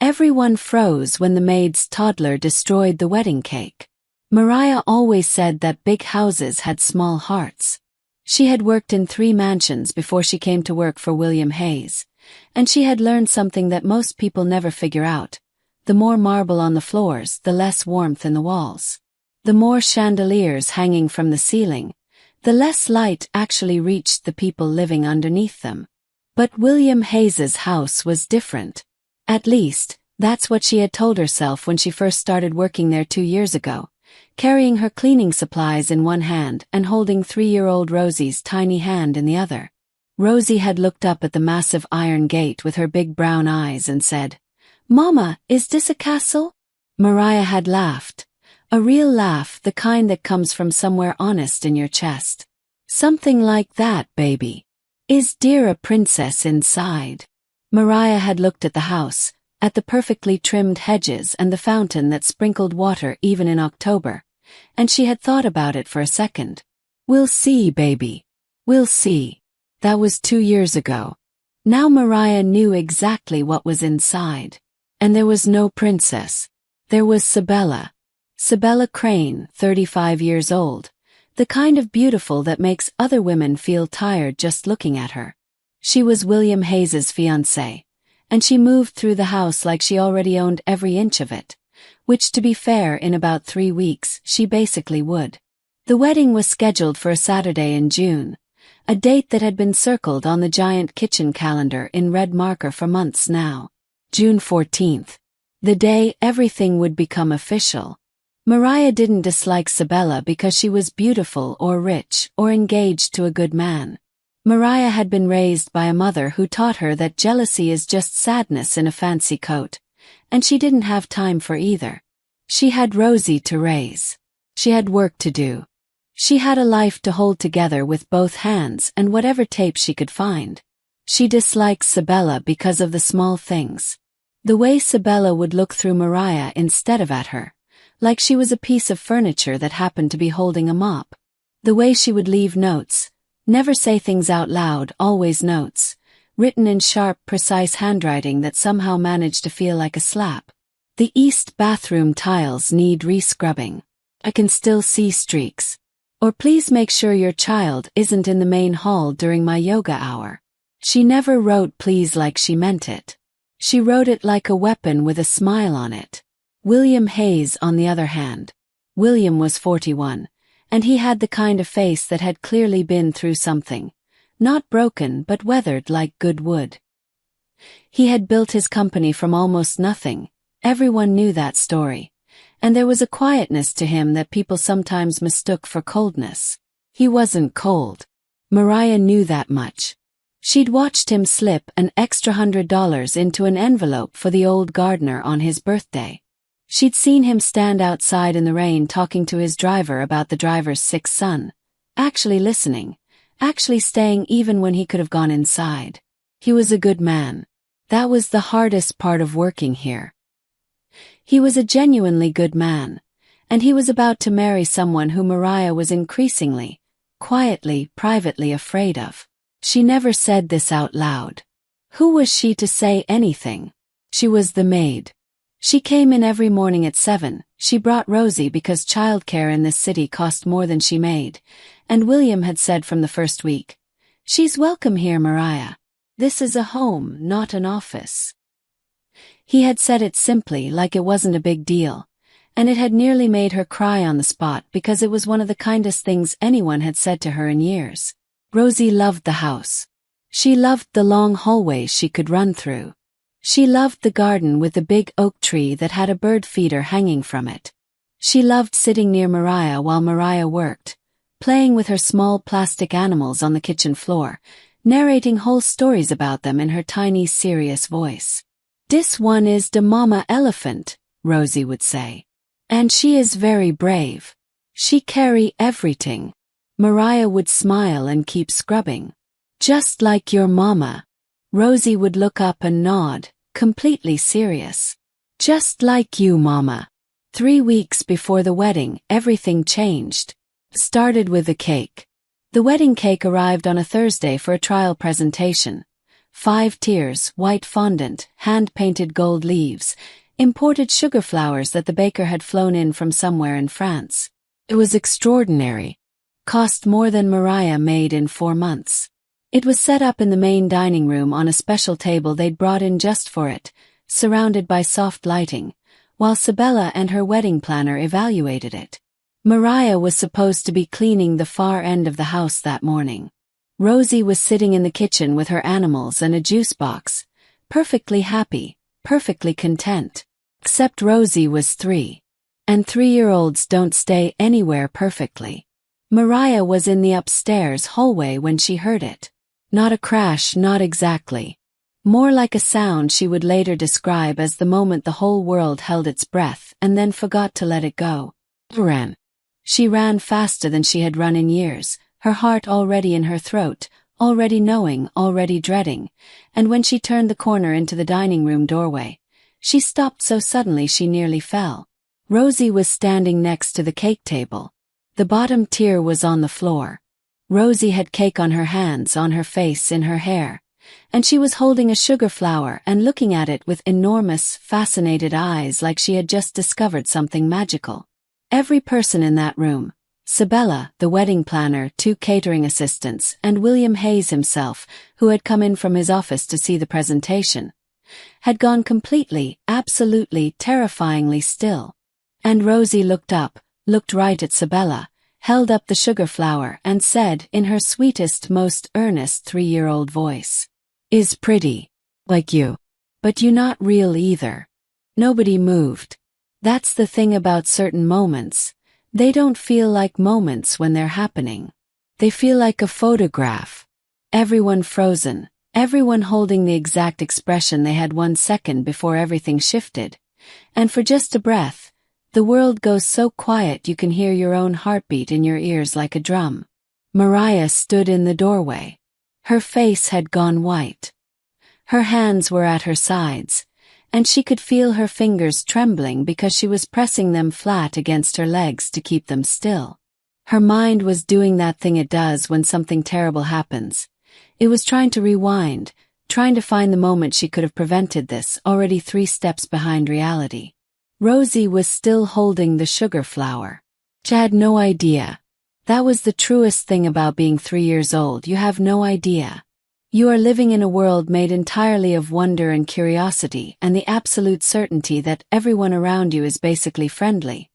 Everyone froze when the maid's toddler destroyed the wedding cake. Mariah always said that big houses had small hearts. She had worked in 3 mansions before she came to work for William Hayes, and she had learned something that most people never figure out. The more marble on the floors, the less warmth in the walls. The more chandeliers hanging from the ceiling, the less light actually reached the people living underneath them. But William Hayes's house was different. At least, that's what she had told herself when she first started working there 2 years ago, carrying her cleaning supplies in one hand and holding 3-year-old Rosie's tiny hand in the other. Rosie had looked up at the massive iron gate with her big brown eyes and said, "Mama, is this a castle?" Mariah had laughed. A real laugh, the kind that comes from somewhere honest in your chest. "Something like that, baby. Is dear a princess inside?" Mariah had looked at the house, at the perfectly trimmed hedges and the fountain that sprinkled water even in October, and she had thought about it for a second. "We'll see, baby. We'll see." That was 2 years ago. Now Mariah knew exactly what was inside. And there was no princess. There was Sabella. Sabella Crane, 35 years old, the kind of beautiful that makes other women feel tired just looking at her. She was William Hayes's fiancée, and she moved through the house like she already owned every inch of it, which, to be fair, in about 3 weeks, she basically would. The wedding was scheduled for a Saturday in June, a date that had been circled on the giant kitchen calendar in red marker for months now. June 14th. The day everything would become official. Mariah didn't dislike Sabella because she was beautiful or rich or engaged to a good man. Mariah had been raised by a mother who taught her that jealousy is just sadness in a fancy coat, and she didn't have time for either. She had Rosie to raise. She had work to do. She had a life to hold together with both hands and whatever tape she could find. She disliked Sabella because of the small things. The way Sabella would look through Mariah instead of at her, like she was a piece of furniture that happened to be holding a mop. The way she would leave notes, never say things out loud, always notes, written in sharp, precise handwriting that somehow managed to feel like a slap. The east bathroom tiles need re-scrubbing. I can still see streaks. Or please make sure your child isn't in the main hall during my yoga hour. She never wrote please like she meant it. She wrote it like a weapon with a smile on it. William Hayes, on the other hand. William was 41, and he had the kind of face that had clearly been through something. Not broken but weathered like good wood. He had built his company from almost nothing. Everyone knew that story. And there was a quietness to him that people sometimes mistook for coldness. He wasn't cold. Mariah knew that much. She'd watched him slip an extra $100 into an envelope for the old gardener on his birthday. She'd seen him stand outside in the rain talking to his driver about the driver's sick son, actually listening, actually staying even when he could have gone inside. He was a good man. That was the hardest part of working here. He was a genuinely good man, and he was about to marry someone who Mariah was increasingly, quietly, privately afraid of. She never said this out loud. Who was she to say anything? She was the maid. She came in every morning at 7. She brought Rosie because childcare in this city cost more than she made, and William had said from the first week, "She's welcome here, Mariah. This is a home, not an office." He had said it simply, like it wasn't a big deal, and it had nearly made her cry on the spot because it was one of the kindest things anyone had said to her in years. Rosie loved the house. She loved the long hallways she could run through. She loved the garden with the big oak tree that had a bird feeder hanging from it. She loved sitting near Mariah while Mariah worked, playing with her small plastic animals on the kitchen floor, narrating whole stories about them in her tiny, serious voice. "This one is the mama elephant," Rosie would say. "And she is very brave. She carry everything." Mariah would smile and keep scrubbing. "Just like your mama." Rosie would look up and nod, completely serious. "Just like you, mama." 3 weeks before the wedding, everything changed. Started with the cake. The wedding cake arrived on a Thursday for a trial presentation. 5 tiers, white fondant, hand-painted gold leaves, imported sugar flowers that the baker had flown in from somewhere in France. It was extraordinary. Cost more than Mariah made in 4 months. It was set up in the main dining room on a special table they'd brought in just for it, surrounded by soft lighting, while Sabella and her wedding planner evaluated it. Mariah was supposed to be cleaning the far end of the house that morning. Rosie was sitting in the kitchen with her animals and a juice box, perfectly happy, perfectly content. Except Rosie was 3. And 3-year-olds don't stay anywhere perfectly. Mariah was in the upstairs hallway when she heard it. Not a crash, not exactly. More like a sound she would later describe as the moment the whole world held its breath and then forgot to let it go. Ran. She ran faster than she had run in years, her heart already in her throat, already knowing, already dreading, and when she turned the corner into the dining room doorway, she stopped so suddenly she nearly fell. Rosie was standing next to the cake table. The bottom tier was on the floor. Rosie had cake on her hands, on her face, in her hair, and she was holding a sugar flower and looking at it with enormous, fascinated eyes like she had just discovered something magical. Every person in that room, Sabella, the wedding planner, 2 catering assistants, and William Hayes himself, who had come in from his office to see the presentation, had gone completely, absolutely, terrifyingly still. And Rosie looked up, looked right at Sabella, held up the sugar flower and said in her sweetest, most earnest 3-year-old voice, "Is pretty. Like you. But you not real either." Nobody moved. That's the thing about certain moments. They don't feel like moments when they're happening. They feel like a photograph. Everyone frozen, everyone holding the exact expression they had 1 second before everything shifted. And for just a breath, the world goes so quiet you can hear your own heartbeat in your ears like a drum. Mariah stood in the doorway. Her face had gone white. Her hands were at her sides, and she could feel her fingers trembling because she was pressing them flat against her legs to keep them still. Her mind was doing that thing it does when something terrible happens. It was trying to rewind, trying to find the moment she could have prevented this, already 3 steps behind reality. Rosie was still holding the sugar flower. She had no idea. That was the truest thing about being 3 years old. You have no idea. You are living in a world made entirely of wonder and curiosity and the absolute certainty that everyone around you is basically friendly.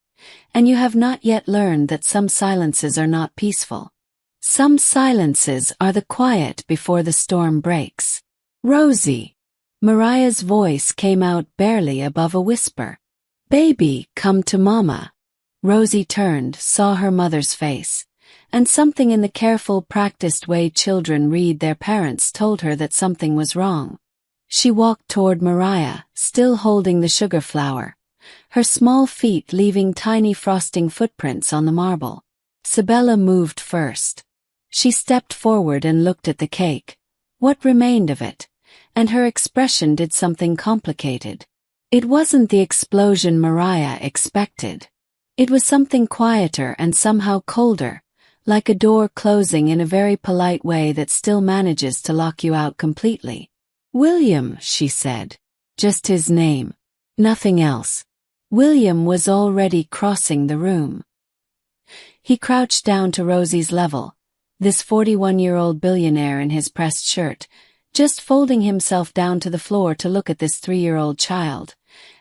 And you have not yet learned that some silences are not peaceful. Some silences are the quiet before the storm breaks. "Rosie." Mariah's voice came out barely above a whisper. "Baby, come to Mama." Rosie turned, saw her mother's face, and something in the careful, practiced way children read their parents told her that something was wrong. She walked toward Mariah, still holding the sugar flower, her small feet leaving tiny frosting footprints on the marble. Sabella moved first. She stepped forward and looked at the cake, what remained of it, and her expression did something complicated. It wasn't the explosion Mariah expected. It was something quieter and somehow colder, like a door closing in a very polite way that still manages to lock you out completely. "William," she said. Just his name. Nothing else. William was already crossing the room. He crouched down to Rosie's level, this 41-year-old billionaire in his pressed shirt, just folding himself down to the floor to look at this 3-year-old child.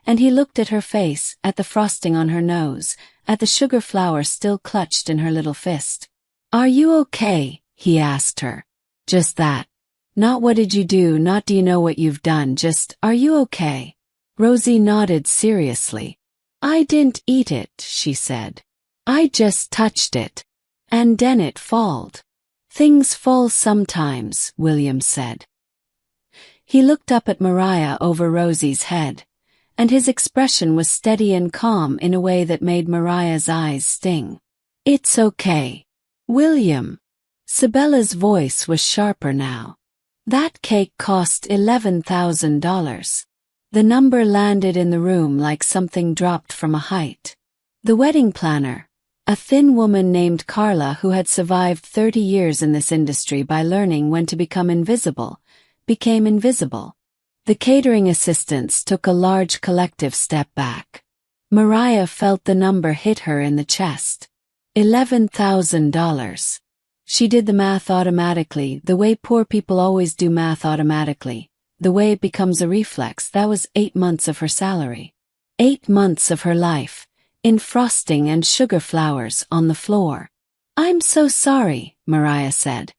And he looked at her face, at the frosting on her nose, at the sugar flower still clutched in her little fist. "Are you okay?" he asked her. Just that. Not "what did you do," not "do you know what you've done," just "are you okay?" Rosie nodded seriously. "I didn't eat it," she said. "I just touched it. And then it falled." "Things fall sometimes," William said. He looked up at Mariah over Rosie's head, and his expression was steady and calm in a way that made Mariah's eyes sting. "It's okay. William." Sabella's voice was sharper now. "That cake cost $11,000. The number landed in the room like something dropped from a height. The wedding planner, a thin woman named Carla who had survived 30 years in this industry by learning when to become invisible, became invisible. The catering assistants took a large collective step back. Mariah felt the number hit her in the chest. $11,000. She did the math automatically, the way poor people always do math automatically, the way it becomes a reflex. That was 8 months of her salary. 8 months of her life, in frosting and sugar flowers on the floor. "I'm so sorry," Mariah said,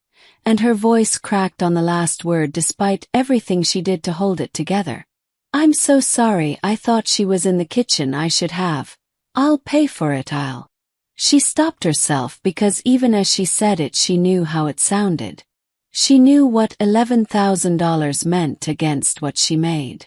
and her voice cracked on the last word despite everything she did to hold it together. "I'm so sorry, I thought she was in the kitchen. I should have. I'll pay for it, I'll." She stopped herself because even as she said it she knew how it sounded. She knew what $11,000 meant against what she made.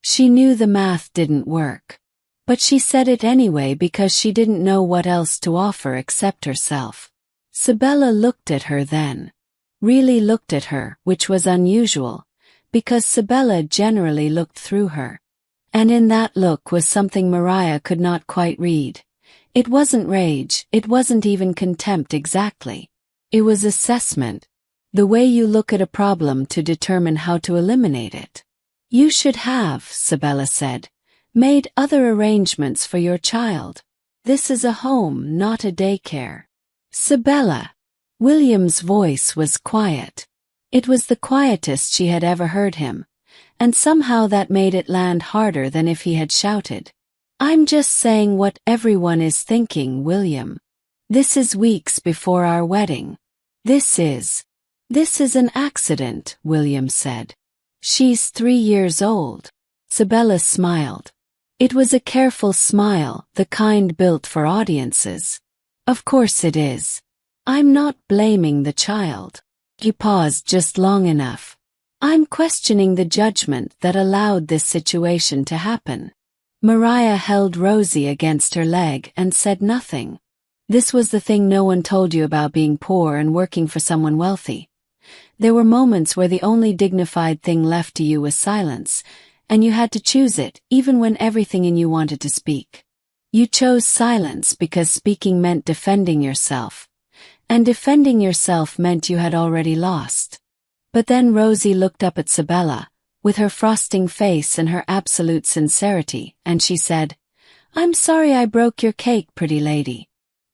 She knew the math didn't work. But she said it anyway because she didn't know what else to offer except herself. Sabella looked at her then. Really looked at her, which was unusual, because Sabella generally looked through her. And in that look was something Mariah could not quite read. It wasn't rage, it wasn't even contempt exactly. It was assessment. The way you look at a problem to determine how to eliminate it. "You should have," Sabella said, "made other arrangements for your child. This is a home, not a daycare." "Sabella." William's voice was quiet. It was the quietest she had ever heard him, and somehow that made it land harder than if he had shouted. "I'm just saying what everyone is thinking, William. This is weeks before our wedding. This is an accident," William said. "She's 3 years old." Sabella smiled. It was a careful smile, the kind built for audiences. "Of course it is. I'm not blaming the child." He paused just long enough. "I'm questioning the judgment that allowed this situation to happen." Mariah held Rosie against her leg and said nothing. This was the thing no one told you about being poor and working for someone wealthy. There were moments where the only dignified thing left to you was silence, and you had to choose it, even when everything in you wanted to speak. You chose silence because speaking meant defending yourself, and defending yourself meant you had already lost. But then Rosie looked up at Sabella, with her frosting face and her absolute sincerity, and she said, "I'm sorry I broke your cake, pretty lady.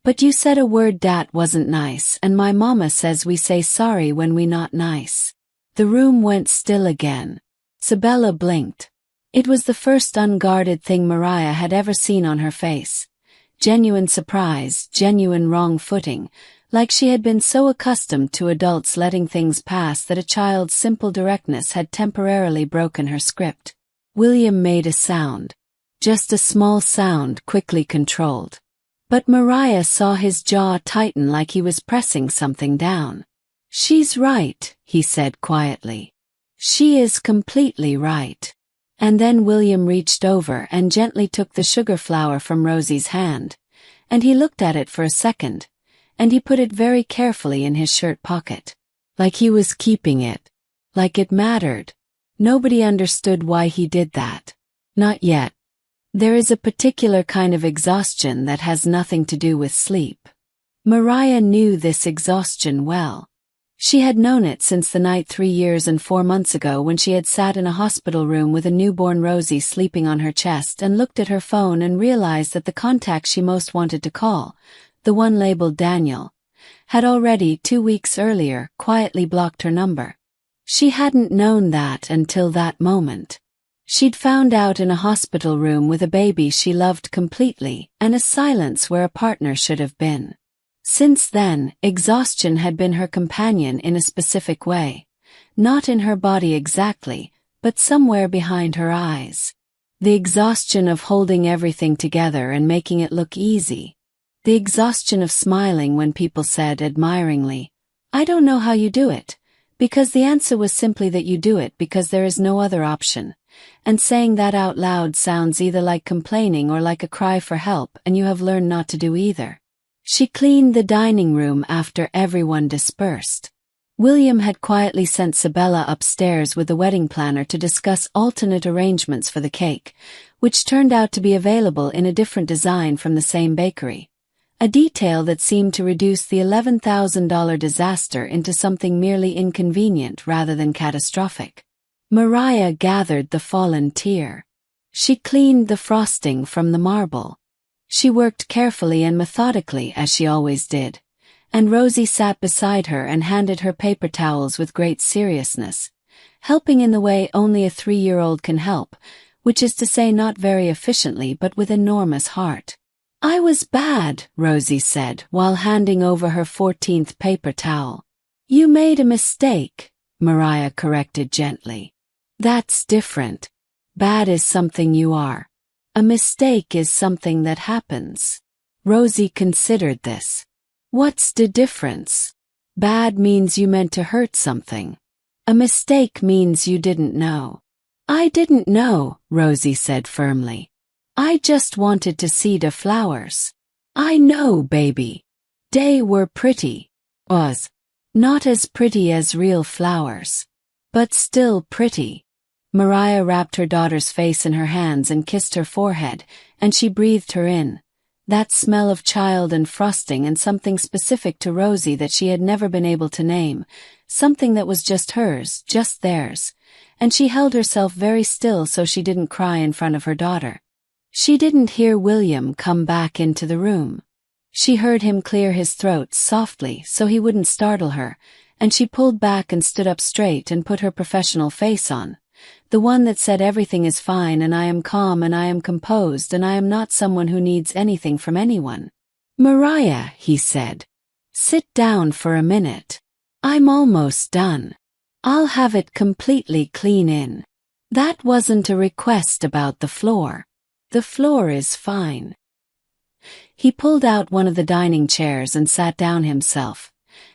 But you said a word dat wasn't nice, and my mama says we say sorry when we not nice." The room went still again. Sabella blinked. It was the first unguarded thing Mariah had ever seen on her face. Genuine surprise, genuine wrong footing, like she had been so accustomed to adults letting things pass that a child's simple directness had temporarily broken her script. William made a sound. Just a small sound, quickly controlled. But Mariah saw his jaw tighten like he was pressing something down. "She's right," he said quietly. "She is completely right." And then William reached over and gently took the sugar flower from Rosie's hand, and he looked at it for a second, and he put it very carefully in his shirt pocket. Like he was keeping it. Like it mattered. Nobody understood why he did that. Not yet. There is a particular kind of exhaustion that has nothing to do with sleep. Mariah knew this exhaustion well. She had known it since the night 3 years and 4 months ago when she had sat in a hospital room with a newborn Rosie sleeping on her chest and looked at her phone and realized that the contact she most wanted to call, the one labeled Daniel, had already 2 weeks earlier quietly blocked her number. She hadn't known that until that moment. She'd found out in a hospital room with a baby she loved completely and a silence where a partner should have been. Since then, exhaustion had been her companion in a specific way. Not in her body exactly, but somewhere behind her eyes. The exhaustion of holding everything together and making it look easy. The exhaustion of smiling when people said admiringly, "I don't know how you do it," because the answer was simply that you do it because there is no other option. And saying that out loud sounds either like complaining or like a cry for help, and you have learned not to do either. She cleaned the dining room after everyone dispersed. William had quietly sent Sabella upstairs with the wedding planner to discuss alternate arrangements for the cake, which turned out to be available in a different design from the same bakery. A detail that seemed to reduce the $11,000 disaster into something merely inconvenient rather than catastrophic. Mariah gathered the fallen tear. She cleaned the frosting from the marble. She worked carefully and methodically as she always did, and Rosie sat beside her and handed her paper towels with great seriousness, helping in the way only a 3-year-old can help, which is to say not very efficiently but with enormous heart. "I was bad," Rosie said while handing over her 14th paper towel. "You made a mistake," Mariah corrected gently. "That's different. Bad is something you are. A mistake is something that happens." Rosie considered this. "What's the difference? Bad means you meant to hurt something. A mistake means you didn't know." "I didn't know," Rosie said firmly. "I just wanted to see the flowers." "I know, baby. They were pretty. Was. Not as pretty as real flowers. But still pretty." Mariah wrapped her daughter's face in her hands and kissed her forehead, and she breathed her in. That smell of child and frosting and something specific to Rosie that she had never been able to name, something that was just hers, just theirs, and she held herself very still so she didn't cry in front of her daughter. She didn't hear William come back into the room. She heard him clear his throat softly so he wouldn't startle her, and she pulled back and stood up straight and put her professional face on. The one that said everything is fine and I am calm and I am composed and I am not someone who needs anything from anyone. "Mariah," he said, "sit down for a minute. I'm almost done. I'll have it completely clean in. That wasn't a request about the floor. The floor is fine." He pulled out one of the dining chairs and sat down himself,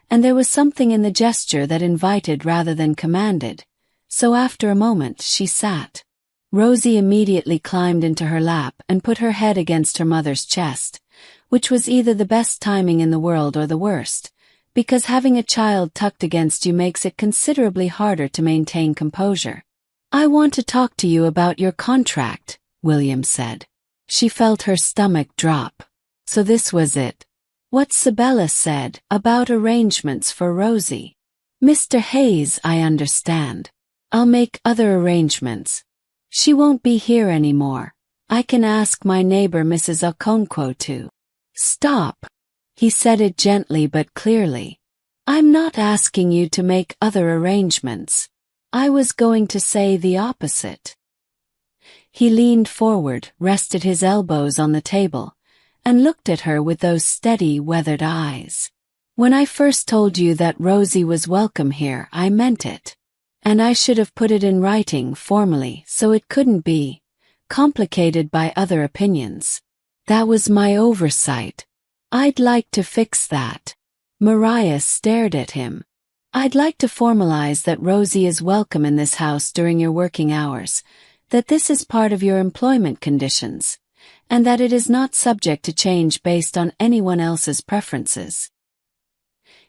and there was something in the gesture that invited rather than commanded. So after a moment she sat. Rosie immediately climbed into her lap and put her head against her mother's chest, which was either the best timing in the world or the worst, because having a child tucked against you makes it considerably harder to maintain composure. "I want to talk to you about your contract," William said. She felt her stomach drop. So this was it. What Sabella said about arrangements for Rosie. "Mr. Hayes, I understand. I'll make other arrangements. She won't be here anymore. I can ask my neighbor Mrs. Okonkwo to." "Stop." He said it gently but clearly. "I'm not asking you to make other arrangements. I was going to say the opposite." He leaned forward, rested his elbows on the table, and looked at her with those steady, weathered eyes. "When I first told you that Rosie was welcome here, I meant it. And I should have put it in writing formally so it couldn't be complicated by other opinions. That was my oversight. I'd like to fix that." Mariah stared at him. "I'd like to formalize that Rosie is welcome in this house during your working hours, that this is part of your employment conditions, and that it is not subject to change based on anyone else's preferences."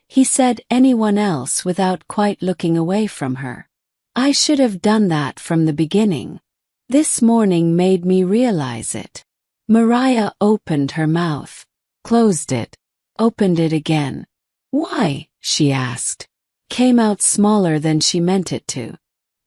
He said anyone else without quite looking away from her. "I should have done that from the beginning. This morning made me realize it." Mariah opened her mouth, closed it, opened it again. "Why?" she asked. Came out smaller than she meant it to.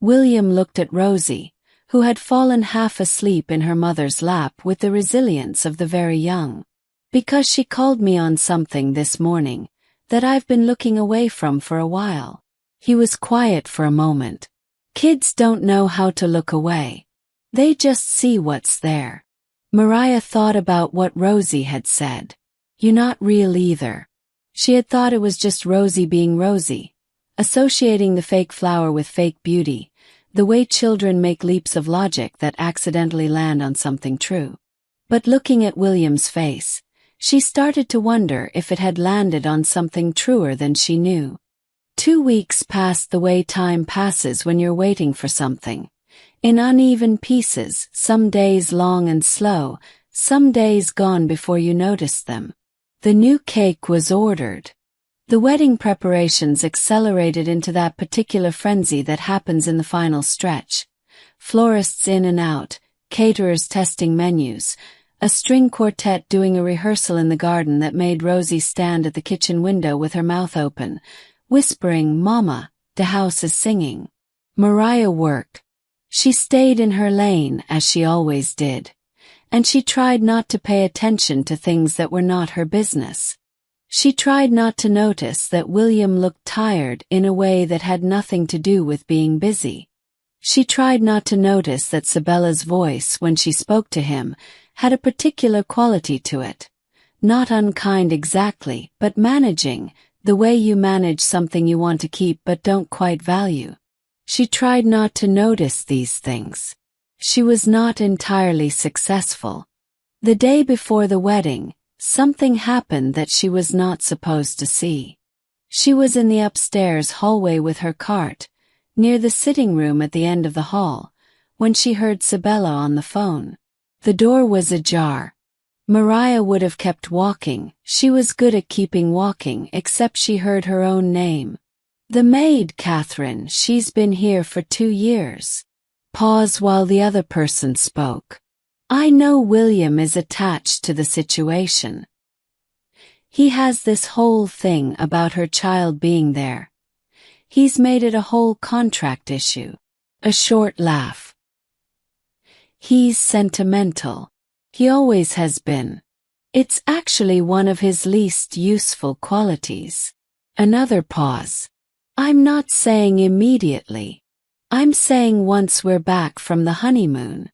William looked at Rosie, who had fallen half asleep in her mother's lap with the resilience of the very young. "Because she called me on something this morning that I've been looking away from for a while." He was quiet for a moment. Kids don't know how to look away. They just see what's there. Mariah thought about what Rosie had said. "You're not real either." She had thought it was just Rosie being Rosie, associating the fake flower with fake beauty, the way children make leaps of logic that accidentally land on something true. But looking at William's face, she started to wonder if it had landed on something truer than she knew. 2 weeks passed the way time passes when you're waiting for something. In uneven pieces, some days long and slow, some days gone before you noticed them. The new cake was ordered. The wedding preparations accelerated into that particular frenzy that happens in the final stretch. Florists in and out, caterers testing menus, a string quartet doing a rehearsal in the garden that made Rosie stand at the kitchen window with her mouth open, whispering, "Mama, the house is singing." Mariah worked. She stayed in her lane as she always did, and she tried not to pay attention to things that were not her business. She tried not to notice that William looked tired in a way that had nothing to do with being busy. She tried not to notice that Sabella's voice when she spoke to him had a particular quality to it. Not unkind exactly, but managing, the way you manage something you want to keep but don't quite value. She tried not to notice these things. She was not entirely successful. The day before the wedding, something happened that she was not supposed to see. She was in the upstairs hallway with her cart, near the sitting room at the end of the hall, when she heard Sabella on the phone. The door was ajar. Mariah would have kept walking. She was good at keeping walking, except she heard her own name. The maid, Catherine, she's been here for 2 years. Pause while the other person spoke. I know William is attached to the situation. He has this whole thing about her child being there. He's made it a whole contract issue. A short laugh. He's sentimental. He always has been. It's actually one of his least useful qualities. Another pause. I'm not saying immediately. I'm saying once we're back from the honeymoon.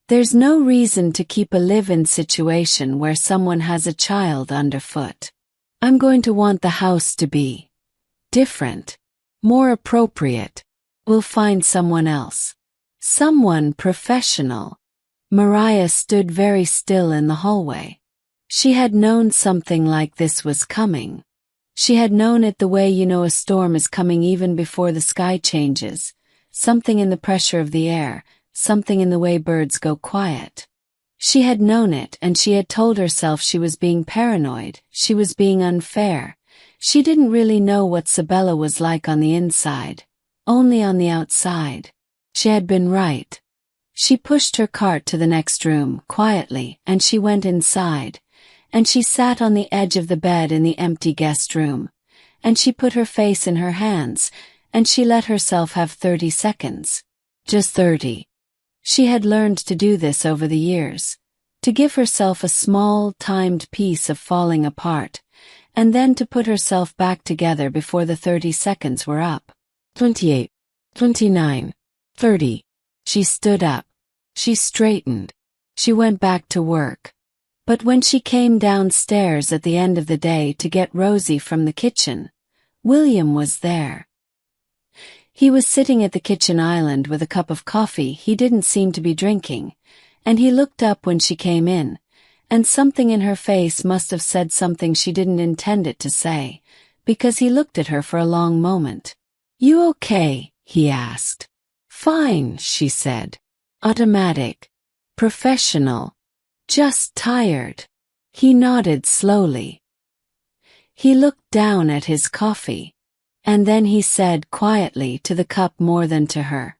There's no reason to keep a live-in situation where someone has a child underfoot. I'm going to want the house to be different, more appropriate. We'll find someone else. Someone professional. Mariah stood very still in the hallway. She had known something like this was coming. She had known it the way you know a storm is coming even before the sky changes, something in the pressure of the air, something in the way birds go quiet. She had known it, and she had told herself she was being paranoid, she was being unfair. She didn't really know what Sabella was like on the inside, only on the outside. She had been right. She pushed her cart to the next room, quietly, and she went inside, and she sat on the edge of the bed in the empty guest room, and she put her face in her hands, and she let herself have 30 seconds. Just 30. She had learned to do this over the years, to give herself a small, timed piece of falling apart, and then to put herself back together before the 30 seconds were up. 28. 29. 30. She stood up. She straightened. She went back to work. But when she came downstairs at the end of the day to get Rosie from the kitchen, William was there. He was sitting at the kitchen island with a cup of coffee he didn't seem to be drinking, and he looked up when she came in, and something in her face must have said something she didn't intend it to say, because he looked at her for a long moment. You okay? He asked. Fine, she said. Automatic. Professional. Just tired. He nodded slowly. He looked down at his coffee. And then he said quietly to the cup more than to her,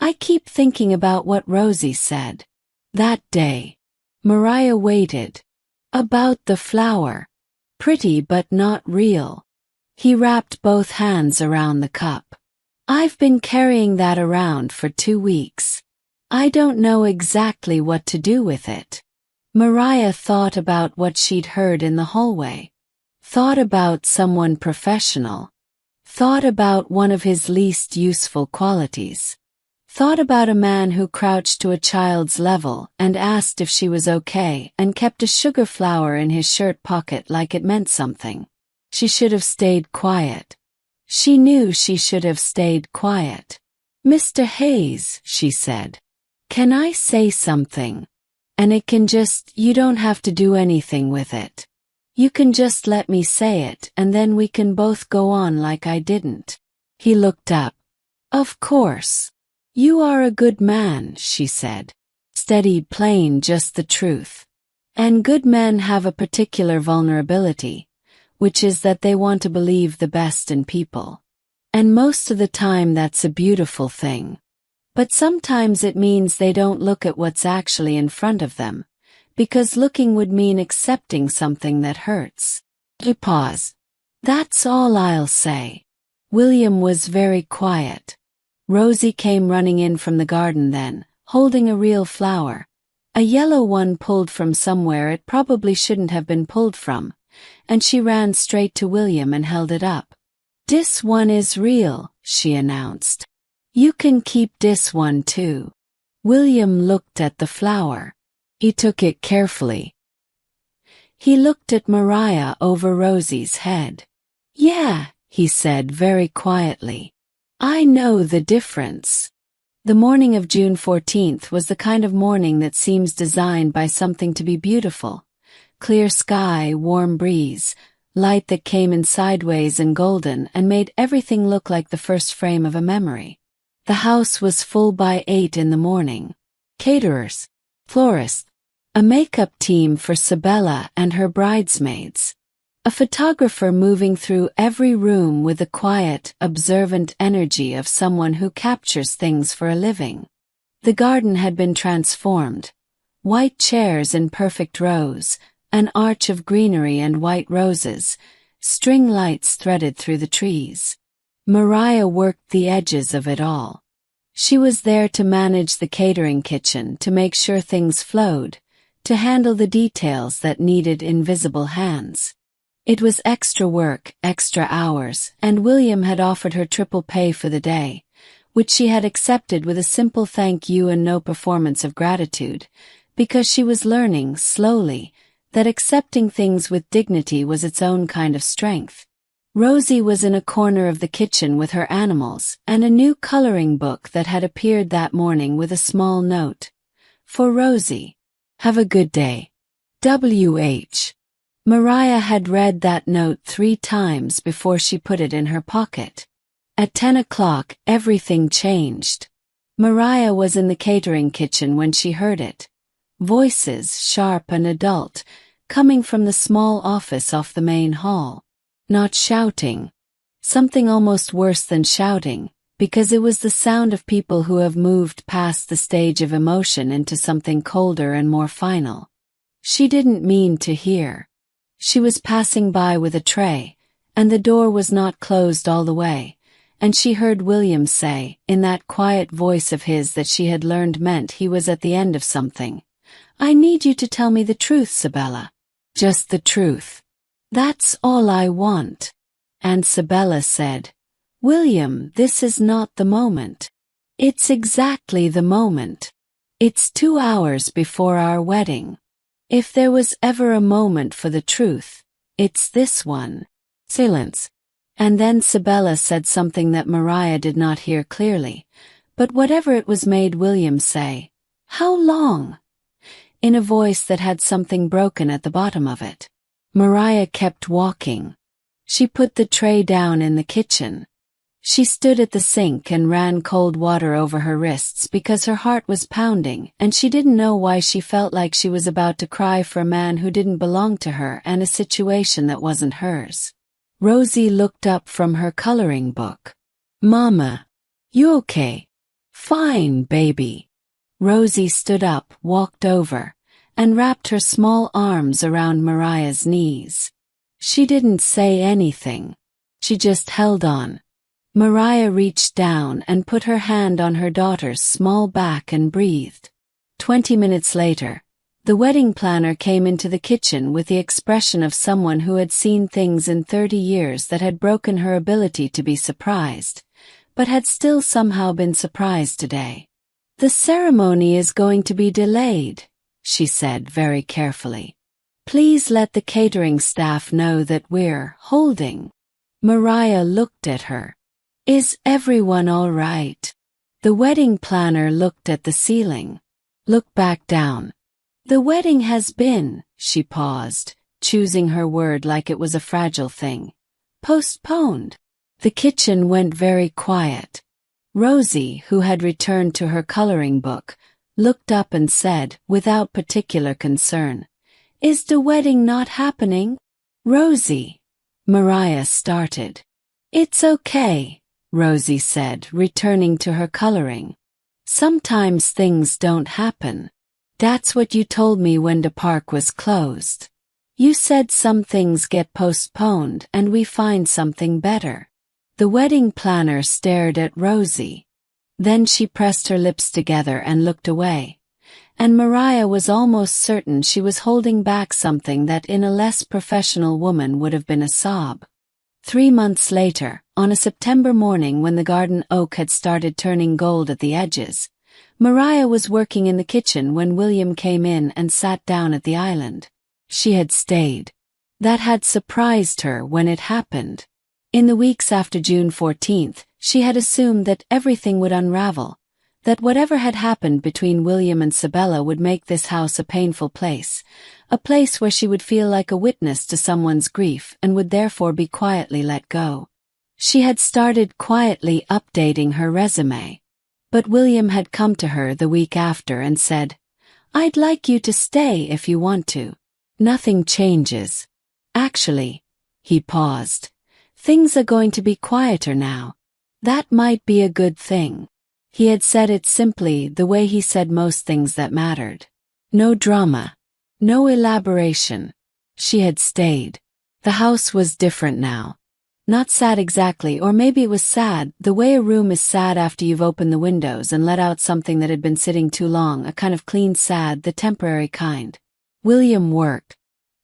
I keep thinking about what Rosie said. That day. Mariah waited. About the flower. Pretty but not real. He wrapped both hands around the cup. I've been carrying that around for 2 weeks. I don't know exactly what to do with it. Mariah thought about what she'd heard in the hallway. Thought about someone professional. Thought about one of his least useful qualities. Thought about a man who crouched to a child's level and asked if she was okay and kept a sugar flower in his shirt pocket like it meant something. She should have stayed quiet. She knew she should have stayed quiet. Mr. Hayes, she said. Can I say something? And it can just, you don't have to do anything with it. You can just let me say it and then we can both go on like I didn't. He looked up. Of course. You are a good man, she said. Steady, plain, just the truth. And good men have a particular vulnerability, which is that they want to believe the best in people. And most of the time that's a beautiful thing. But sometimes it means they don't look at what's actually in front of them, because looking would mean accepting something that hurts. He paused. That's all I'll say. William was very quiet. Rosie came running in from the garden then, holding a real flower. A yellow one pulled from somewhere it probably shouldn't have been pulled from, and she ran straight to William and held it up. "Dis one is real," she announced. "You can keep dis one too." William looked at the flower. He took it carefully. He looked at Mariah over Rosie's head. "Yeah," he said very quietly. "I know the difference." The morning of June 14th was the kind of morning that seems designed by something to be beautiful. Clear sky, warm breeze, light that came in sideways and golden and made everything look like the first frame of a memory. The house was full by 8 in the morning. Caterers, florists, a makeup team for Sabella and her bridesmaids. A photographer moving through every room with the quiet, observant energy of someone who captures things for a living. The garden had been transformed. White chairs in perfect rows, an arch of greenery and white roses, string lights threaded through the trees. Mariah worked the edges of it all. She was there to manage the catering kitchen, to make sure things flowed, to handle the details that needed invisible hands. It was extra work, extra hours, and William had offered her triple pay for the day, which she had accepted with a simple thank you and no performance of gratitude, because she was learning, slowly, that accepting things with dignity was its own kind of strength. Rosie was in a corner of the kitchen with her animals and a new coloring book that had appeared that morning with a small note. For Rosie. "Have a good day. W.H." Mariah had read that note 3 times before she put it in her pocket. At 10 o'clock, everything changed. Mariah was in the catering kitchen when she heard it. Voices, sharp and adult, coming from the small office off the main hall. Not shouting. Something almost worse than shouting, because it was the sound of people who have moved past the stage of emotion into something colder and more final. She didn't mean to hear. She was passing by with a tray, and the door was not closed all the way, and she heard William say, in that quiet voice of his that she had learned meant he was at the end of something, "I need you to tell me the truth, Sabella. Just the truth. That's all I want." And Sabella said, "William, this is not the moment. It's exactly the moment. It's 2 hours before our wedding. If there was ever a moment for the truth, it's this one." Silence. And then Sabella said something that Mariah did not hear clearly, but whatever it was made William say, "How long?" in a voice that had something broken at the bottom of it. Mariah kept walking. She put the tray down in the kitchen. She stood at the sink and ran cold water over her wrists because her heart was pounding and she didn't know why she felt like she was about to cry for a man who didn't belong to her and a situation that wasn't hers. Rosie looked up from her coloring book. "Mama, you okay?" "Fine, baby." Rosie stood up, walked over, and wrapped her small arms around Mariah's knees. She didn't say anything. She just held on. Mariah reached down and put her hand on her daughter's small back and breathed. 20 minutes later, the wedding planner came into the kitchen with the expression of someone who had seen things in 30 years that had broken her ability to be surprised, but had still somehow been surprised today. "The ceremony is going to be delayed," she said very carefully. "Please let the catering staff know that we're holding." Mariah looked at her. "Is everyone all right?" The wedding planner looked at the ceiling. Looked back down. "The wedding has been," she paused, choosing her word like it was a fragile thing, "postponed." The kitchen went very quiet. Rosie, who had returned to her coloring book, looked up and said, without particular concern, "Is the wedding not happening?" "Rosie," Mariah started. "It's okay," Rosie said, returning to her coloring. "Sometimes things don't happen. That's what you told me when the park was closed. You said some things get postponed and we find something better." The wedding planner stared at Rosie. Then she pressed her lips together and looked away. And Mariah was almost certain she was holding back something that in a less professional woman would have been a sob. 3 months later, on a September morning when the garden oak had started turning gold at the edges, Mariah was working in the kitchen when William came in and sat down at the island. She had stayed. That had surprised her when it happened. In the weeks after June 14th, she had assumed that everything would unravel, that whatever had happened between William and Sabella would make this house a painful place, a place where she would feel like a witness to someone's grief and would therefore be quietly let go. She had started quietly updating her resume. But William had come to her the week after and said, "I'd like you to stay if you want to. Nothing changes. Actually," he paused, "things are going to be quieter now. That might be a good thing." He had said it simply the way he said most things that mattered. No drama. No elaboration. She had stayed. The house was different now. Not sad exactly, or maybe it was sad, the way a room is sad after you've opened the windows and let out something that had been sitting too long, a kind of clean sad, the temporary kind. William worked.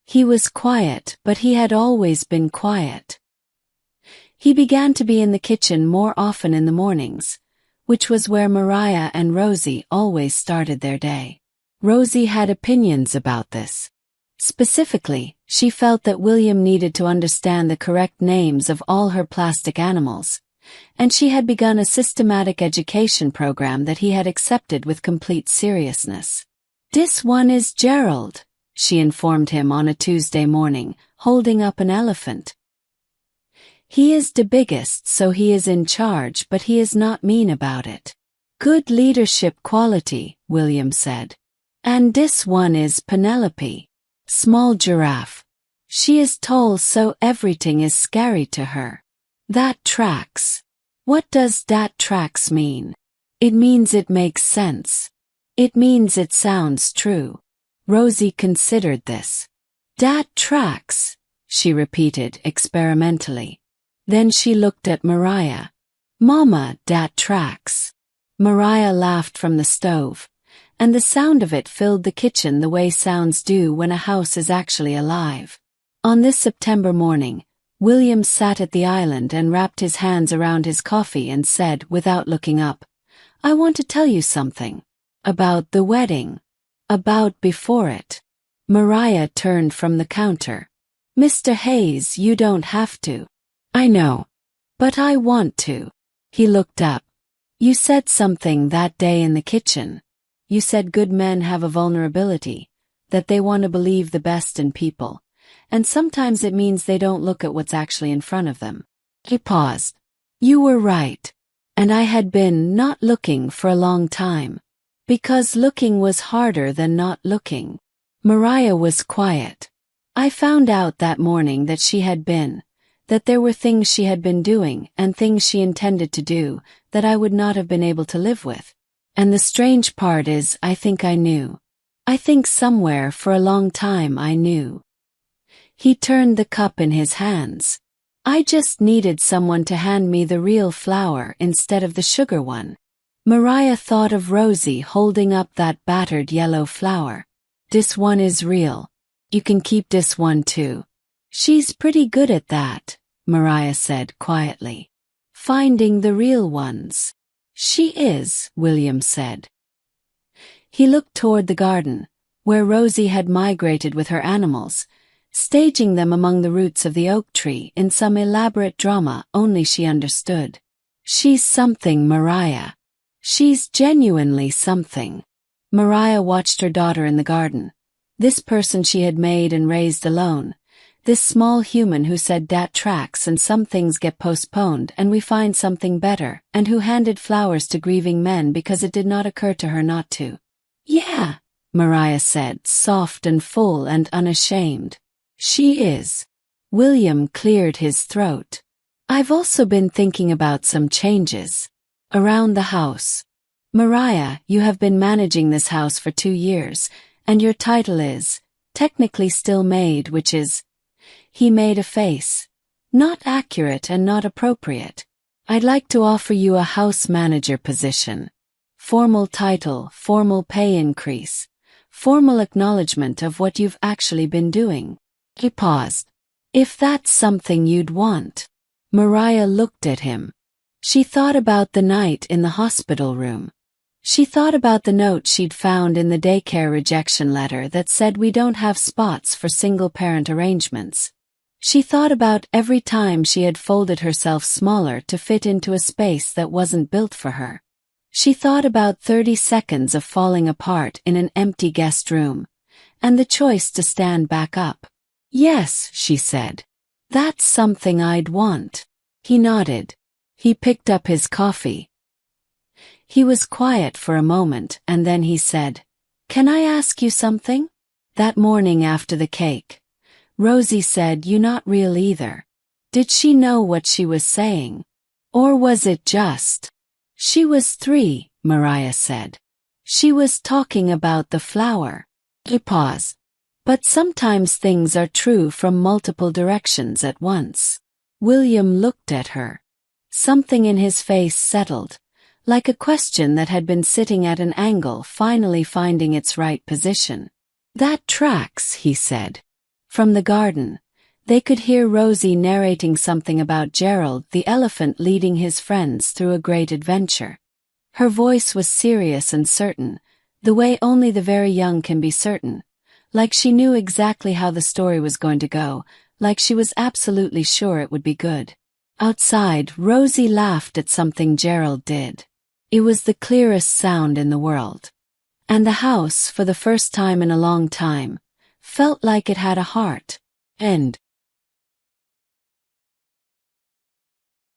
He was quiet, but he had always been quiet. He began to be in the kitchen more often in the mornings, which was where Mariah and Rosie always started their day. Rosie had opinions about this. Specifically, she felt that William needed to understand the correct names of all her plastic animals, and she had begun a systematic education program that he had accepted with complete seriousness. "This one is Gerald," she informed him on a Tuesday morning, holding up an elephant. "He is the biggest, so he is in charge, but he is not mean about it. Good leadership quality," William said. "And this one is Penelope. Small giraffe. She is tall, so everything is scary to her. That tracks." "What does that tracks mean?" "It means it makes sense. It means it sounds true." Rosie considered this. "Dat tracks," she repeated experimentally. Then she looked at Mariah. "Mama, dat tracks." Mariah laughed from the stove, and the sound of it filled the kitchen the way sounds do when a house is actually alive. On this September morning, William sat at the island and wrapped his hands around his coffee and said, without looking up, "I want to tell you something. About the wedding. About before it." Mariah turned from the counter. "Mr. Hayes, you don't have to." "I know. But I want to." He looked up. "You said something that day in the kitchen. You said good men have a vulnerability, that they want to believe the best in people, and sometimes it means they don't look at what's actually in front of them." He paused. "You were right. And I had been not looking for a long time. Because looking was harder than not looking." Mariah was quiet. "I found out that morning that she had been, that there were things she had been doing and things she intended to do that I would not have been able to live with. And the strange part is, I think I knew. I think somewhere for a long time I knew." He turned the cup in his hands. "I just needed someone to hand me the real flour instead of the sugar one." Mariah thought of Rosie holding up that battered yellow flour. "This one is real. You can keep this one too." "She's pretty good at that," Mariah said quietly. "Finding the real ones." "She is," William said. He looked toward the garden, where Rosie had migrated with her animals, staging them among the roots of the oak tree in some elaborate drama only she understood. "She's something, Mariah. She's genuinely something." Mariah watched her daughter in the garden, this person she had made and raised alone, this small human who said dat tracks and some things get postponed and we find something better, and who handed flowers to grieving men because it did not occur to her not to. "Yeah," Mariah said, soft and full and unashamed. "She is." William cleared his throat. "I've also been thinking about some changes. Around the house. Mariah, you have been managing this house for 2 years, and your title is, technically still Maid, which is..." He made a face. "Not accurate and not appropriate. I'd like to offer you a house manager position. Formal title, formal pay increase, formal acknowledgement of what you've actually been doing. He paused. If that's something you'd want. Mariah looked at him. She thought about the night in the hospital room. She thought about the note she'd found in the daycare rejection letter that said we don't have spots for single-parent arrangements. She thought about every time she had folded herself smaller to fit into a space that wasn't built for her. She thought about 30 seconds of falling apart in an empty guest room, and the choice to stand back up. Yes, she said. That's something I'd want. He nodded. He picked up his coffee. He was quiet for a moment and then he said, "Can I ask you something?" That morning after the cake, Rosie said, "You're not real either." Did she know what she was saying? Or was it just? She was 3, Mariah said. She was talking about the flower. He paused. But sometimes things are true from multiple directions at once. William looked at her. Something in his face settled, like a question that had been sitting at an angle finally finding its right position. That tracks, he said. From the garden, they could hear Rosie narrating something about Gerald the elephant leading his friends through a great adventure. Her voice was serious and certain, the way only the very young can be certain, like she knew exactly how the story was going to go, like she was absolutely sure it would be good. Outside, Rosie laughed at something Gerald did. It was the clearest sound in the world. And the house, for the first time in a long time, felt like it had a heart. End.